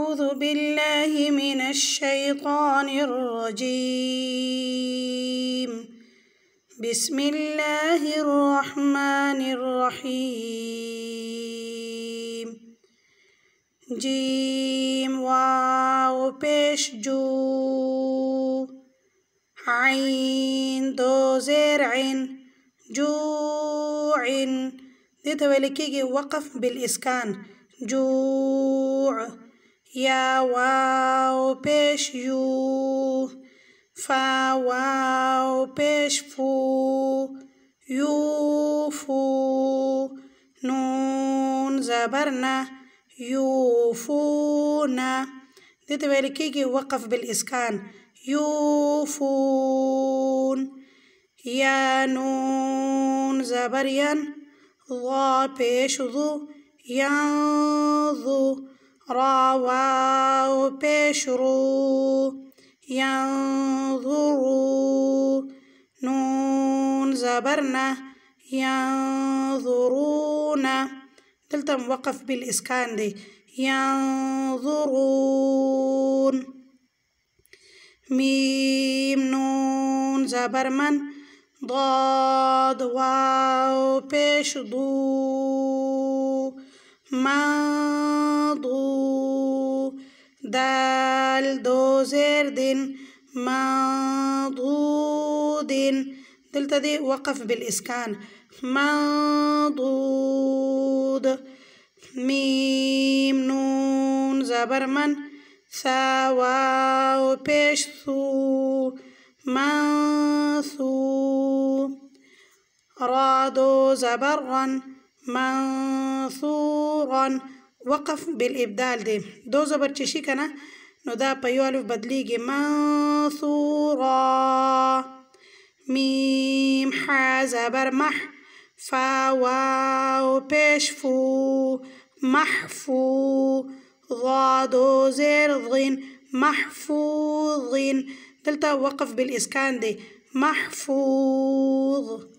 أعوذ بالله من الشيطان الرجيم. بسم الله الرحمن الرحيم. جيم واو پیش جو، عين دو زير عين، جوع. دي تولكيجي وقف بالإسكان، جوع. يا واو پیش يو، فا واو پیش فو، يوفو. نون زبرنا، يوفونا. دي تولكيجي وقف بالإسكان، يوفون. يا نون زبريا، ضا پیش ضو، ينظو. را واو پیش رو، ينظرو. نون زبرنا، ينظرون. دلتا موقف بالإسكان دي، ينظرون. ميم نون زبر من، ضاد واو پیش ضو، مضو. دال دو زير دين، مضود. دلتا دي وقف بالإسكان، مضود. ميم نون زبر من، ثا واو پیش ثو، منثو. را دو زبرا، منثورا. وقف بالإبدال دي، دو زبر چشي كنا نو دا پا يو الف بدليگي، منثورا. ميم حا زبر مح، فا واو پیش فو، محفو. ضا دو زير ضين، محفوظ. دلتا وقف بالإسكان دي، محفوظ.